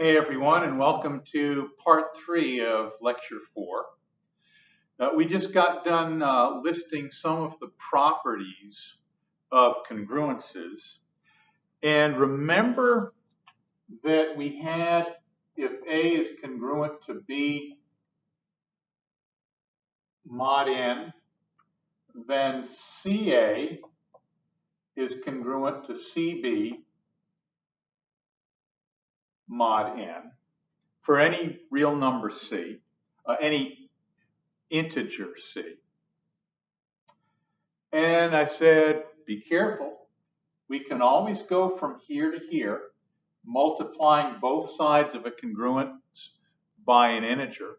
Hey everyone, and welcome to part 3 of lecture 4. We just got done listing some of the properties of congruences. And remember that we had, if A is congruent to B mod n, then CA is congruent to CB mod n for any real number C, any integer C. And I said, be careful. We can always go from here to here, multiplying both sides of a congruence by an integer,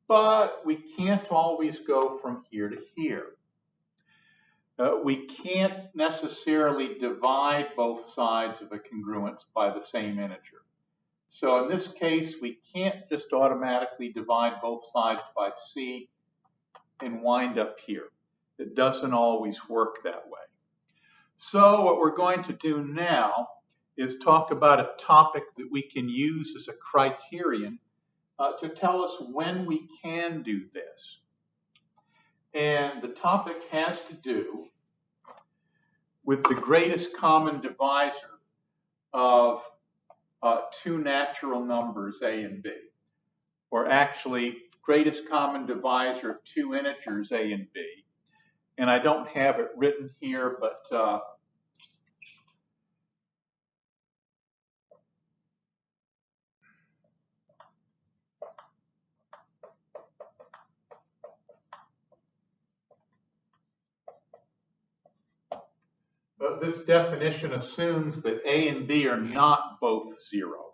but we can't always go from here to here. We can't necessarily divide both sides of a congruence by the same integer. So in this case, we can't just automatically divide both sides by C and wind up here. It doesn't always work that way. So what we're going to do now is talk about a topic that we can use as a criterion to tell us when we can do this. And the topic has to do with the greatest common divisor of two natural numbers, A and B, or actually greatest common divisor of two integers, A and B. And I don't have it written here, but this definition assumes that A and B are not both 0.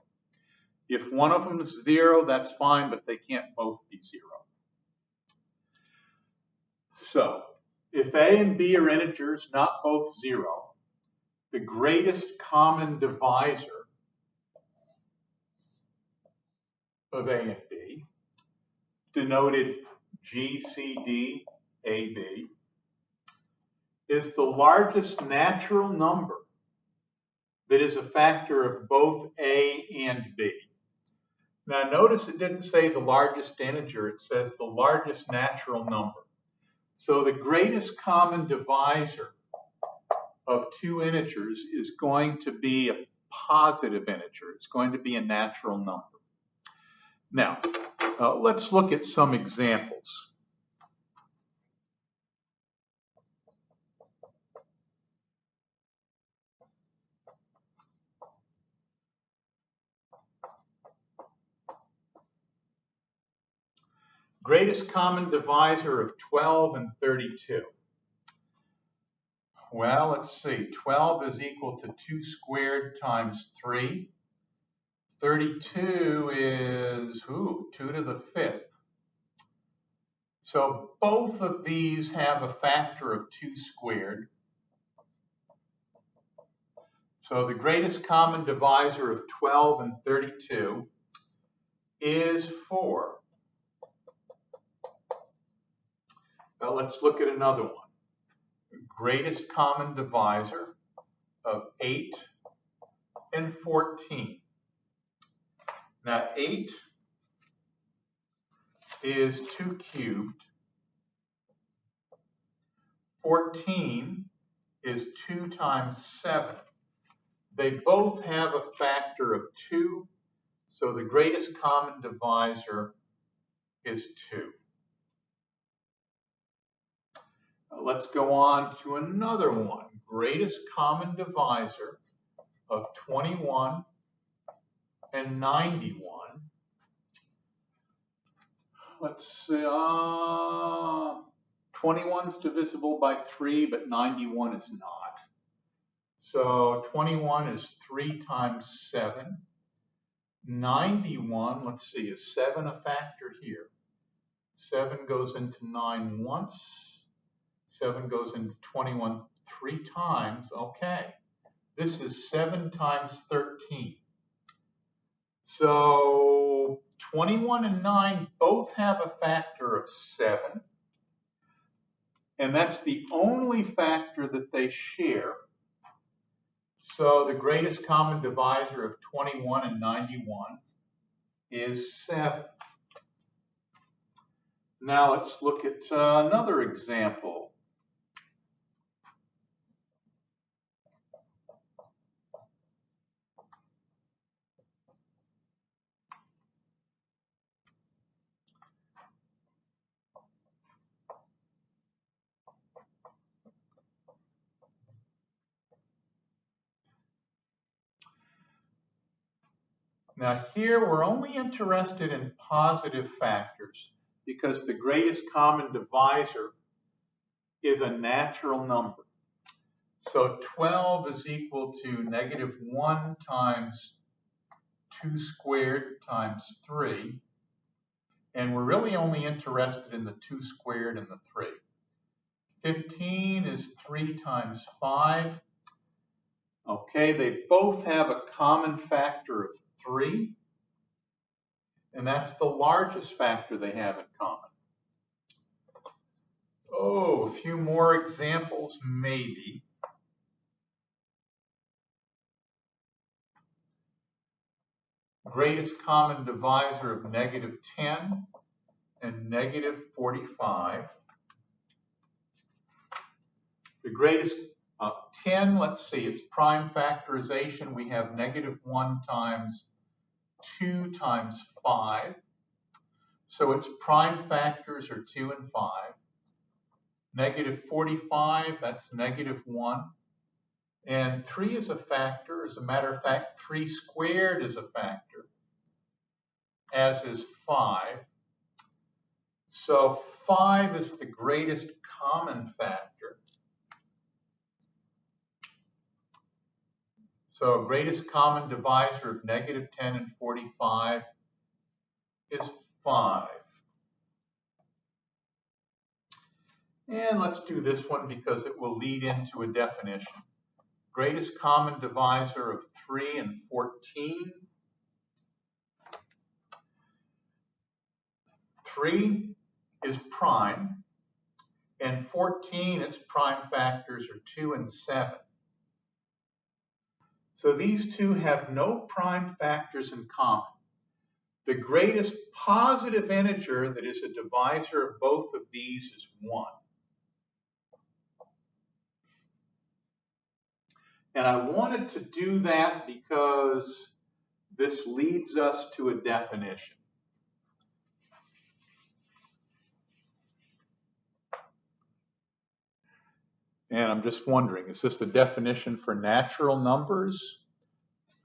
If one of them is 0, that's fine, but they can't both be 0. So, if A and B are integers, not both 0, the greatest common divisor of A and B, denoted GCD AB, is the largest natural number that is a factor of both A and B. Now notice it didn't say the largest integer, it says the largest natural number. So the greatest common divisor of two integers is going to be a positive integer. It's going to be a natural number. Now, let's look at some examples. Greatest common divisor of 12 and 32. Well, let's see. 12 is equal to 2 squared times 3. 32 is 2 to the 5th. So both of these have a factor of 2 squared. So the greatest common divisor of 12 and 32 is 4. Well, let's look at another one. Greatest common divisor of 8 and 14. Now 8 is 2 cubed. 14 is 2 times 7. They both have a factor of 2, so the greatest common divisor is 2. Let's go on to another one. Greatest common divisor of 21 and 91. Let's see, 21 is divisible by 3, but 91 is not. So 21 is 3 times 7. 91, let's see, is 7 a factor here? 7 goes into 9 once. 7 goes into 21 3 times. Okay, this is 7 times 13. So 21 and 9 both have a factor of 7. And that's the only factor that they share. So the greatest common divisor of 21 and 91 is 7. Now let's look at another example. Now here we're only interested in positive factors because the greatest common divisor is a natural number. So 12 is equal to negative 1 times 2 squared times 3. And we're really only interested in the 2 squared and the 3. 15 is 3 times 5. Okay, they both have a common factor of 3. And that's the largest factor they have in common. Oh, a few more examples, maybe. Greatest common divisor of negative 10 and negative 45. The greatest 10, let's see, it's prime factorization. We have negative 1 times 2 times 5. So its prime factors are 2 and 5. Negative 45, that's negative 1. And 3 is a factor. As a matter of fact, 3 squared is a factor, as is 5. So 5 is the greatest common factor. So greatest common divisor of negative 10 and 45 is 5. And let's do this one because it will lead into a definition. Greatest common divisor of 3 and 14. 3 is prime, and 14, its prime factors are 2 and 7. So these two have no prime factors in common. The greatest positive integer that is a divisor of both of these is 1. And I wanted to do that because this leads us to a definition. And I'm just wondering, is this the definition for natural numbers?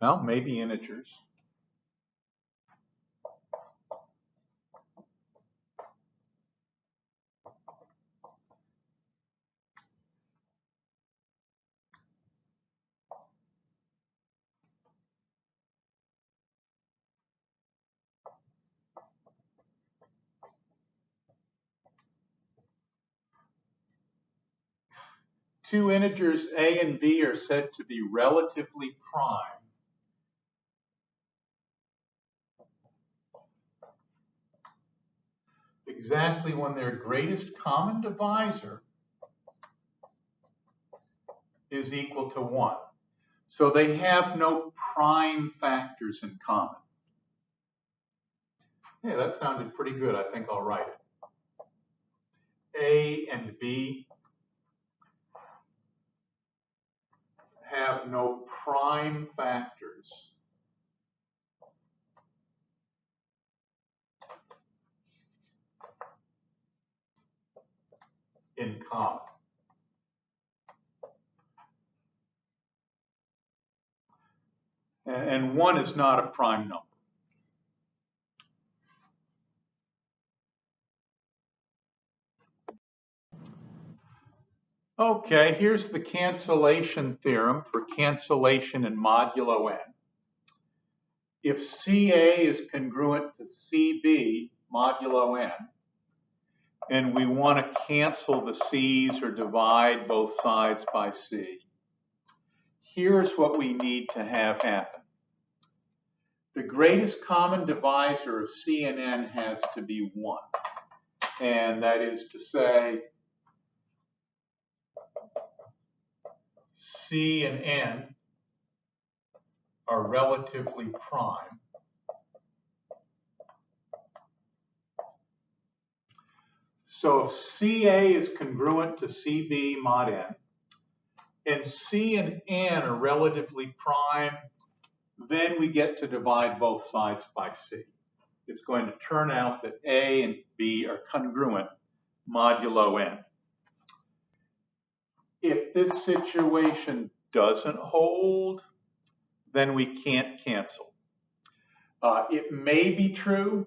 Well, maybe integers. Two integers a and b are said to be relatively prime exactly when their greatest common divisor is equal to 1. So they have no prime factors in common. Yeah, that sounded pretty good. I think I'll write it. A and B have no prime factors in common. And 1 is not a prime number. Okay, here's the cancellation theorem for cancellation in modulo n. If CA is congruent to CB modulo n, and we want to cancel the C's or divide both sides by C, here's what we need to have happen. The greatest common divisor of C and N has to be 1. And that is to say, C and N are relatively prime, so if CA is congruent to CB mod n, and C and N are relatively prime, then we get to divide both sides by C. It's going to turn out that A and B are congruent modulo n. If this situation doesn't hold, then we can't cancel. It may be true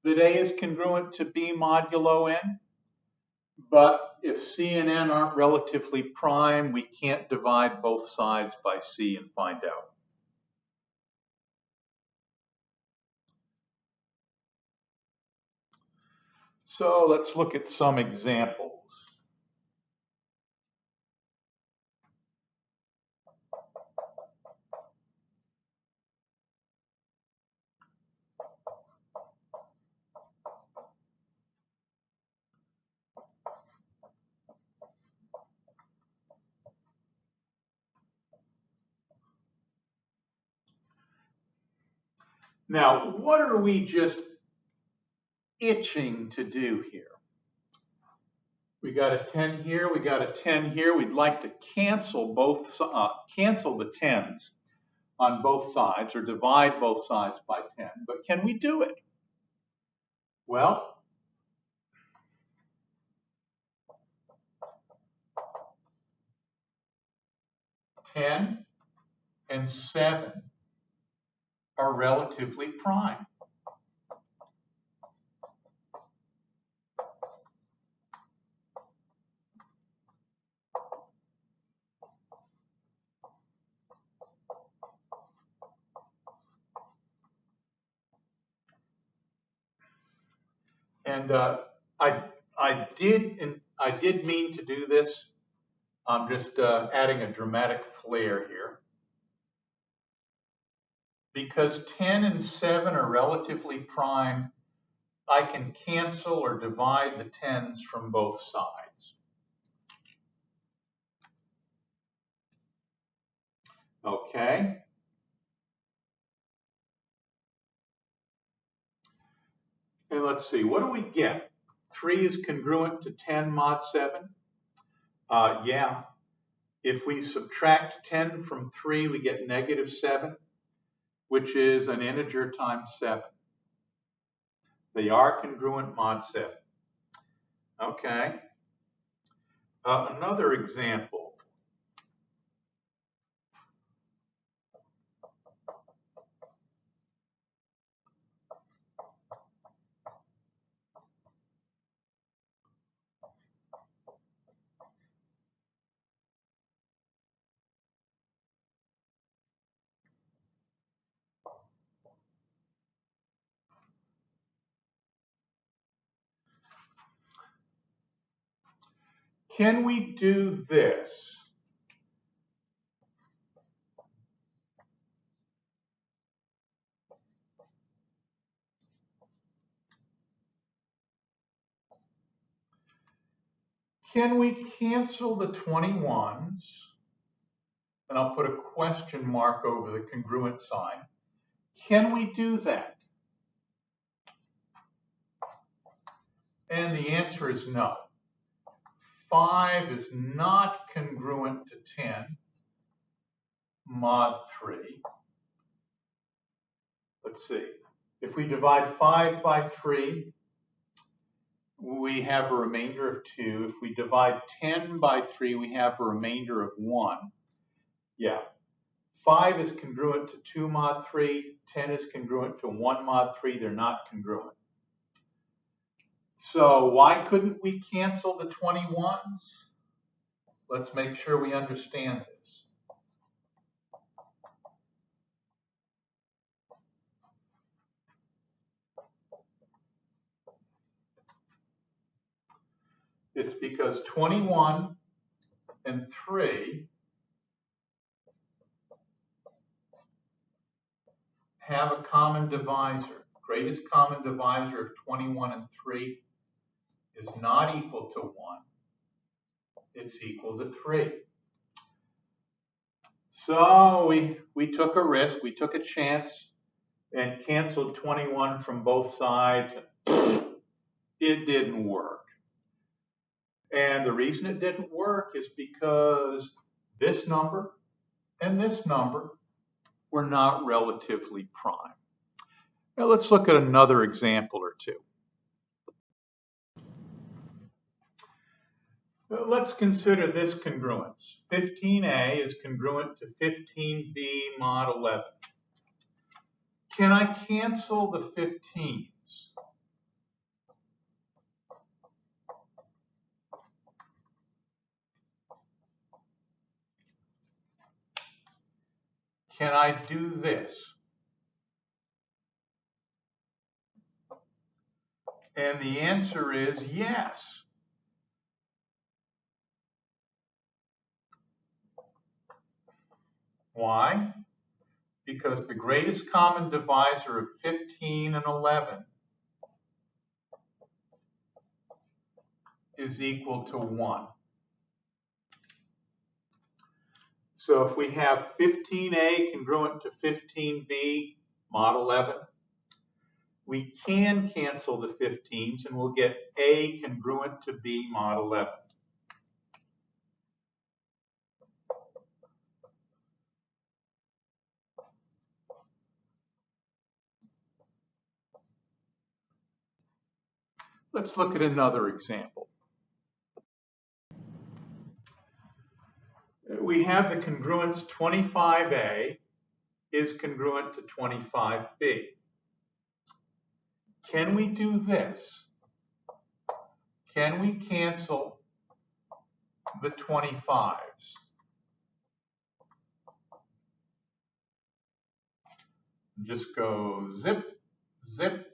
that A is congruent to B modulo n, but if C and N aren't relatively prime, we can't divide both sides by C and find out. So let's look at some examples. Now, what are we just itching to do here? We got a 10 here, we got a 10 here. We'd like to cancel the 10s on both sides, or divide both sides by 10. But can we do it? Well, ten and 7 are relatively prime. And I did mean to do this. I'm just adding a dramatic flair here. Because 10 and 7 are relatively prime, I can cancel or divide the 10s from both sides. Okay. And let's see, what do we get? 3 is congruent to 10 mod 7? Yeah. If we subtract 10 from 3, we get negative 7, which is an integer times 7. They are congruent mod 7. Okay. Another example. Can we do this? Can we cancel the 21s? And I'll put a question mark over the congruent sign. Can we do that? And the answer is no. 5 is not congruent to 10 mod 3. Let's see. If we divide 5 by 3, we have a remainder of 2. If we divide 10 by 3, we have a remainder of 1. Yeah. 5 is congruent to 2 mod 3. 10 is congruent to 1 mod 3. They're not congruent. So why couldn't we cancel the 21s? Let's make sure we understand this. It's because 21 and 3 have a common divisor. Greatest common divisor of 21 and 3 is not equal to 1. It's equal to 3. So we took a risk, we took a chance and canceled 21 from both sides. It didn't work. And the reason it didn't work is because this number and this number were not relatively prime. Now let's look at another example or two. Let's consider this congruence. 15a is congruent to 15b mod 11. Can I cancel the 15s? Can I do this? And the answer is yes. Why? Because the greatest common divisor of 15 and 11 is equal to 1. So if we have 15a congruent to 15b mod 11, we can cancel the 15s and we'll get a congruent to b mod 11. Let's look at another example. We have the congruence 25a is congruent to 25b. Can we do this? Can we cancel the 25s? Just go zip, zip.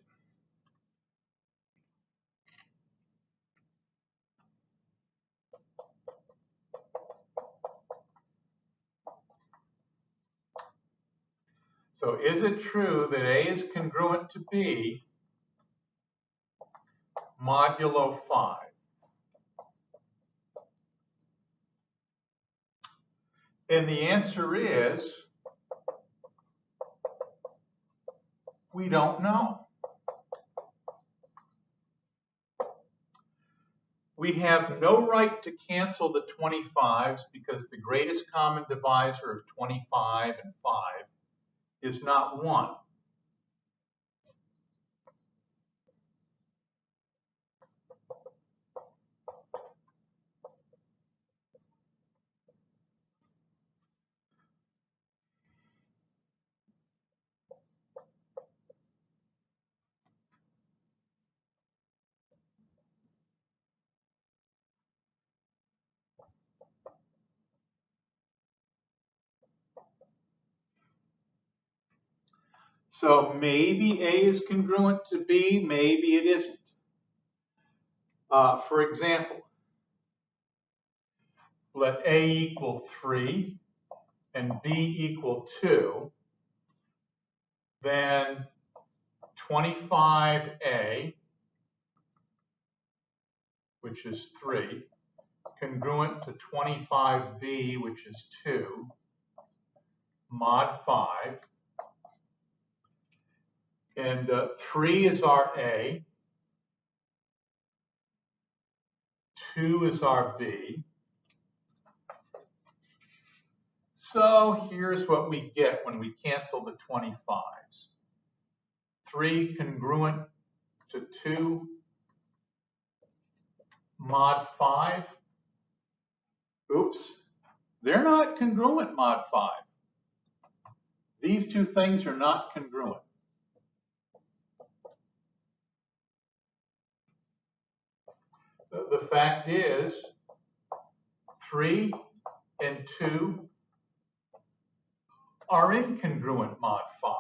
So is it true that A is congruent to B modulo 5? And the answer is, we don't know. We have no right to cancel the 25s because the greatest common divisor of 25 and 5 is not 1. So maybe A is congruent to B, maybe it isn't. For example, let A equal 3 and B equal 2, then 25A, which is 3, congruent to 25B, which is 2, mod 5, and 3 is our A, 2 is our B. So here's what we get when we cancel the 25s. 3 congruent to 2 mod 5. Oops, they're not congruent mod 5. These two things are not congruent. The fact is, 3 and 2 are incongruent mod 5.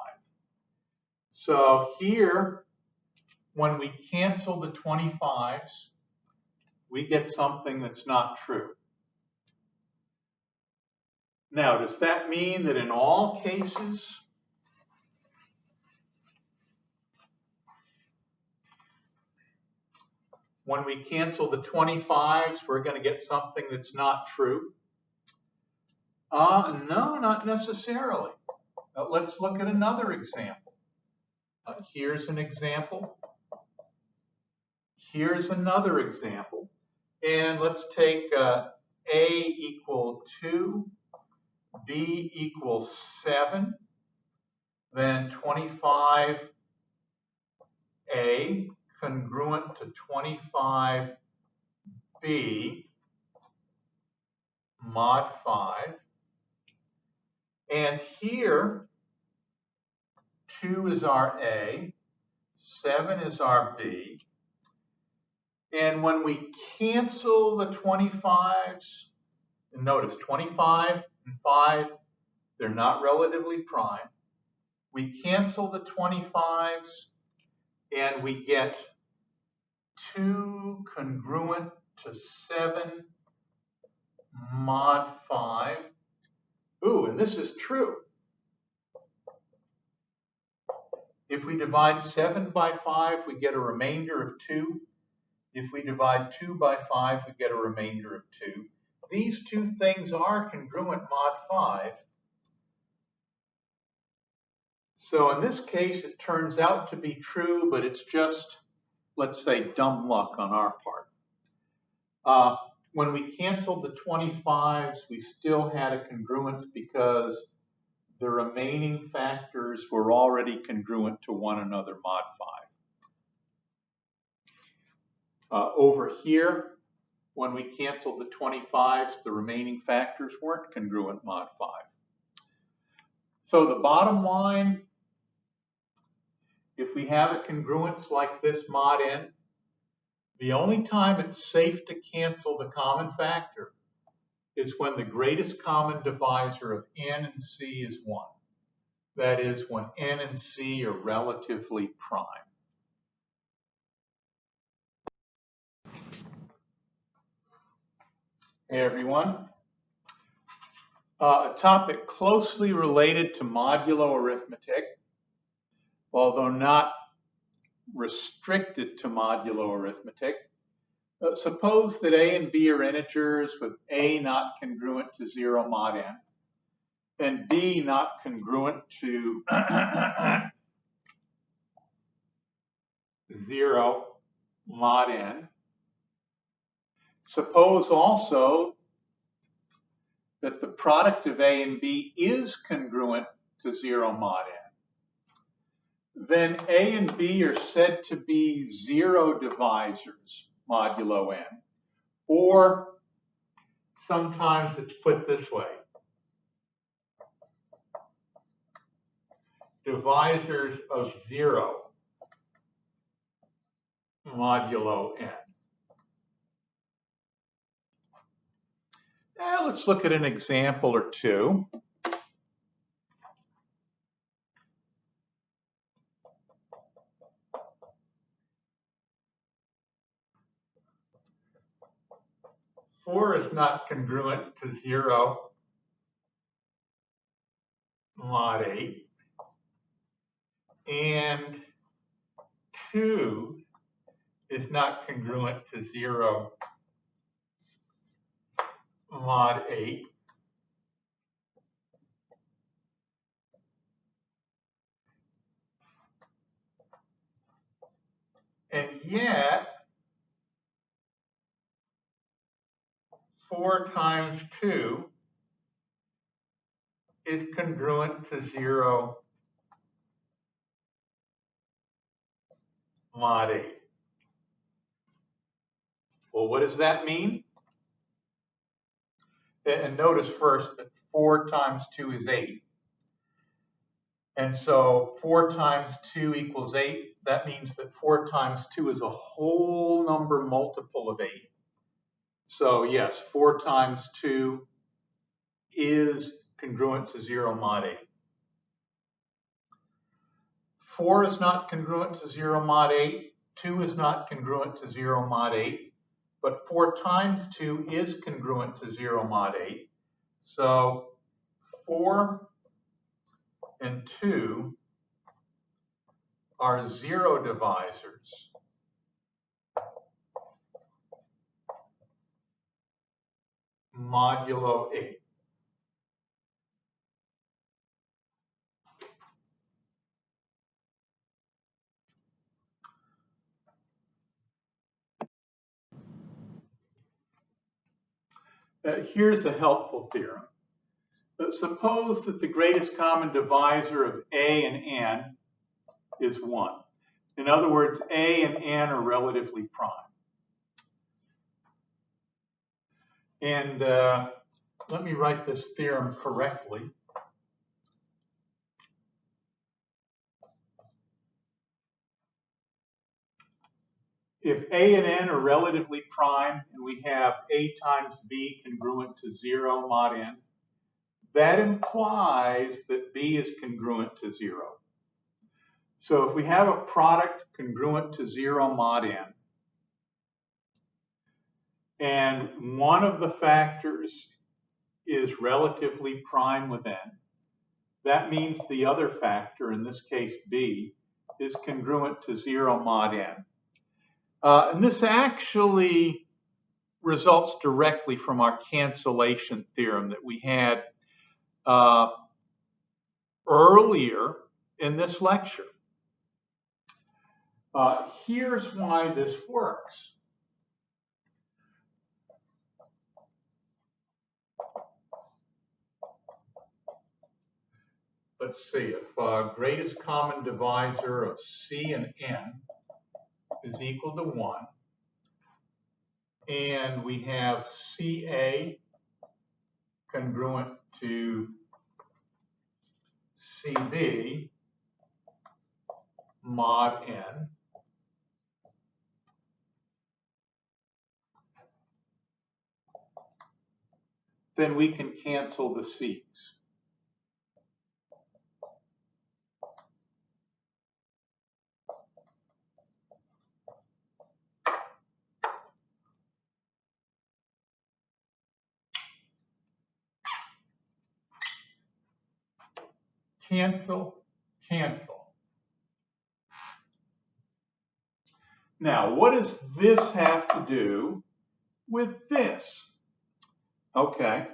So here, when we cancel the 25s, we get something that's not true. Now, does that mean that in all cases, when we cancel the 25s, we're going to get something that's not true? No, not necessarily. Let's look at another example. Here's an example. Here's another example. And let's take A equal 2, B equals 7, then 25A congruent to 25B mod 5. And here, 2 is our A, 7 is our B. And when we cancel the 25s, and notice 25 and 5, they're not relatively prime. We cancel the 25s and we get 2 congruent to 7 mod 5. Ooh, and this is true. If we divide 7 by 5, we get a remainder of 2. If we divide 2 by 5, we get a remainder of 2. These two things are congruent mod 5. So in this case, it turns out to be true, but it's just, let's say, dumb luck on our part. When we canceled the 25s, we still had a congruence because the remaining factors were already congruent to one another mod 5. Over here, when we canceled the 25s, the remaining factors weren't congruent mod 5. So the bottom line, if we have a congruence like this mod n, the only time it's safe to cancel the common factor is when the greatest common divisor of n and c is 1. That is, when n and c are relatively prime. Hey everyone. A topic closely related to modulo arithmetic, although not restricted to modulo arithmetic. Suppose that a and b are integers with a not congruent to 0 mod n, and b not congruent to 0 mod n. Suppose also that the product of a and b is congruent to 0 mod n. Then a and b are said to be zero divisors modulo n, or sometimes it's put this way: divisors of 0 modulo n. Now let's look at an example or two. Four is not congruent to 0 mod 8. And 2 is not congruent to 0 mod 8. And yet, 4 times 2 is congruent to 0 mod 8. Well, what does that mean? And notice first that 4 times 2 is 8. And so 4 times 2 equals 8. That means that 4 times 2 is a whole number multiple of 8. So yes, 4 times 2 is congruent to 0 mod 8. 4 is not congruent to 0 mod 8. 2 is not congruent to 0 mod 8. But 4 times 2 is congruent to 0 mod 8. So 4 and 2 are zero divisors. Modulo 8. Here's a helpful theorem. Suppose that the greatest common divisor of A and N is 1. In other words, A and N are relatively prime. And let me write this theorem correctly. If A and N are relatively prime and we have A times B congruent to 0 mod N, that implies that B is congruent to 0. So if we have a product congruent to 0 mod N, and one of the factors is relatively prime with N, that means the other factor, in this case B, is congruent to 0 mod N. And this actually results directly from our cancellation theorem that we had earlier in this lecture. Here's why this works. Let's see, if greatest common divisor of C and N is equal to 1, and we have CA congruent to CB mod N, then we can cancel the C's. Cancel, cancel. Now, what does this have to do with this? Okay,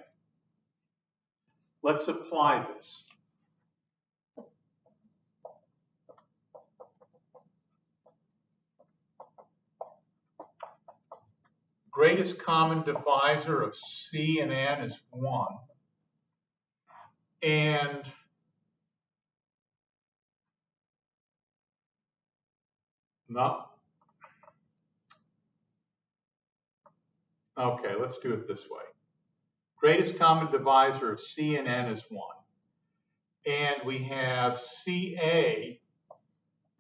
let's apply this. Greatest common divisor of C and N is 1. And no. Okay, let's do it this way. Greatest common divisor of C and N is 1. And we have CA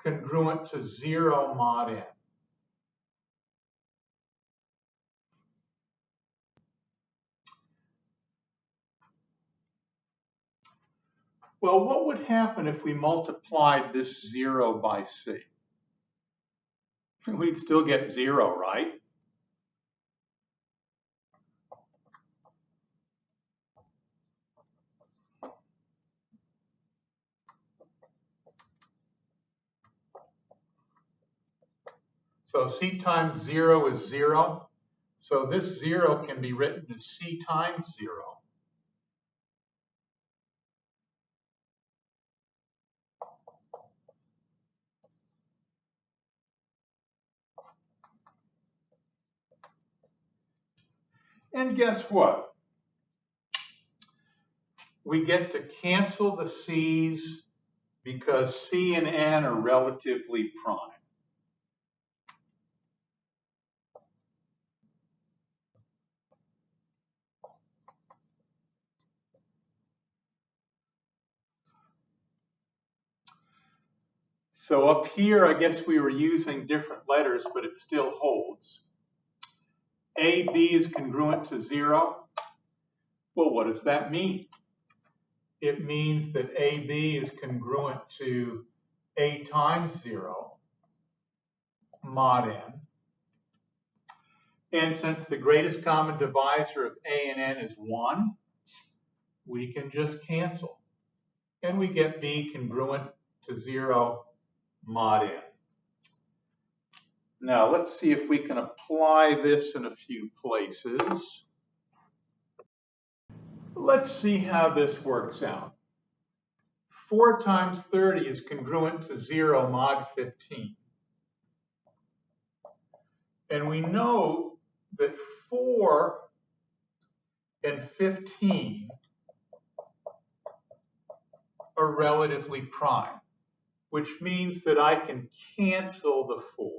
congruent to 0 mod N. Well, what would happen if we multiplied this 0 by C? We'd still get 0, right? So C times 0 is 0. So this 0 can be written as C times 0. And guess what? We get to cancel the C's because C and N are relatively prime. So up here, I guess we were using different letters, but it still holds. AB is congruent to 0. Well, what does that mean? It means that AB is congruent to A times 0 mod N. And since the greatest common divisor of A and N is 1, we can just cancel. And we get B congruent to 0 mod N. Now let's see if we can apply this in a few places. Let's see how this works out. 4 times 30 is congruent to 0 mod 15. And we know that 4 and 15 are relatively prime, which means that I can cancel the 4.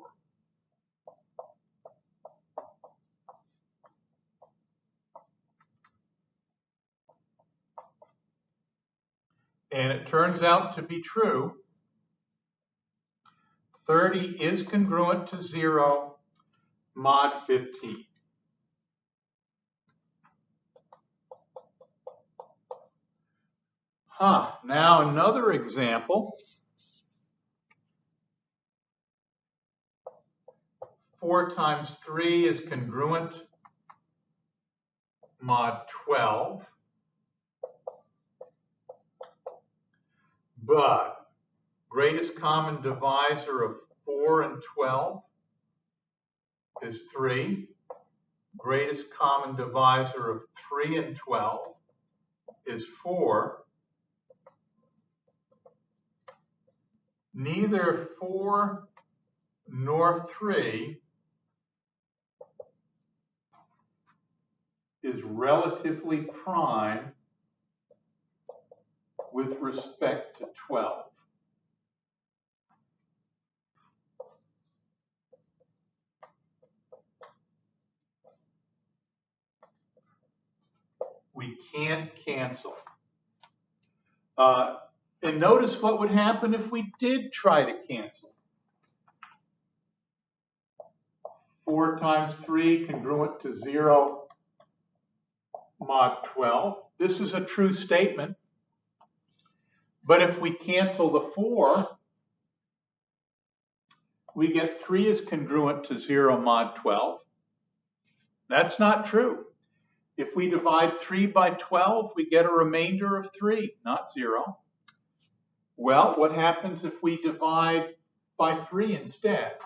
And it turns out to be true. 30 is congruent to 0 mod 15. Now another example. 4 times 3 is congruent mod 12. But greatest common divisor of 4 and 12 is 3. Greatest common divisor of 3 and 12 is 4. Neither 4 nor 3 is relatively prime with respect to 12. We can't cancel. And notice what would happen if we did try to cancel. 4 times 3 congruent to 0 mod 12. This is a true statement. But if we cancel the 4, we get 3 is congruent to 0 mod 12. That's not true. If we divide 3 by 12, we get a remainder of 3, not 0. Well, what happens if we divide by 3 instead?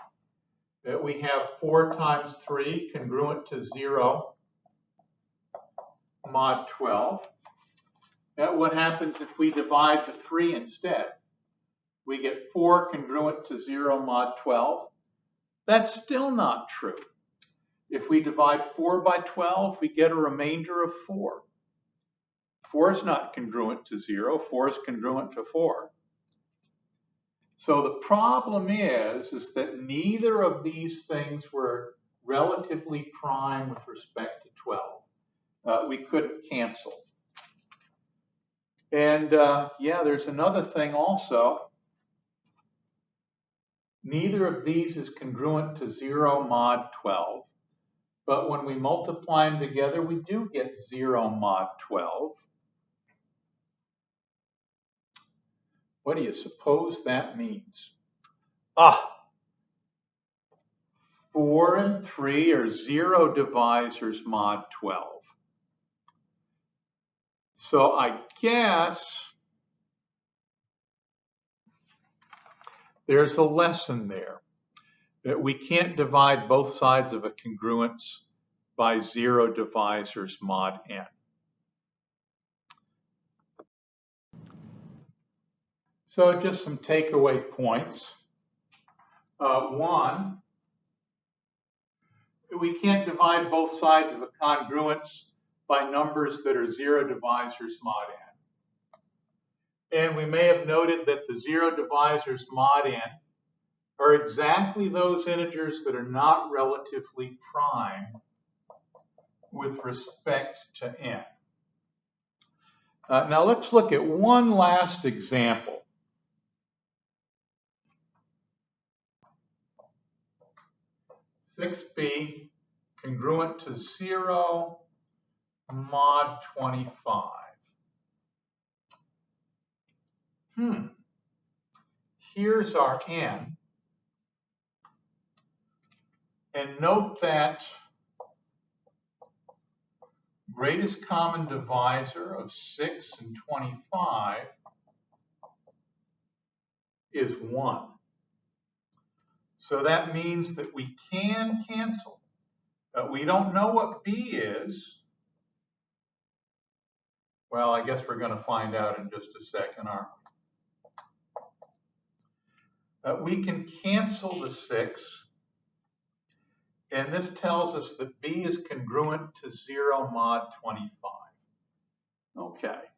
That we have 4 times 3 congruent to 0 mod 12. That what happens if we divide the 3 instead? We get 4 congruent to 0 mod 12. That's still not true. If we divide 4 by 12, we get a remainder of 4. 4 is not congruent to 0. 4 is congruent to 4. So the problem is that neither of these things were relatively prime with respect to 12. We couldn't cancel. And yeah, there's another thing also. Neither of these is congruent to 0 mod 12. But when we multiply them together, we do get 0 mod 12. What do you suppose that means? 4 and 3 are 0 divisors mod 12. So I guess there's a lesson there that we can't divide both sides of a congruence by 0 divisors mod n. So just some takeaway points. 1, we can't divide both sides of a congruence by numbers that are 0 divisors mod n. And we may have noted that the 0 divisors mod n are exactly those integers that are not relatively prime with respect to n. Now let's look at one last example. (6b) congruent to 0 mod 25. Here's our n. And note that greatest common divisor of 6 and 25 is 1. So that means that we can cancel. We don't know what b is. Well, I guess we're going to find out in just a second, aren't we? We can cancel the 6. And this tells us that b is congruent to 0 mod 25. Okay.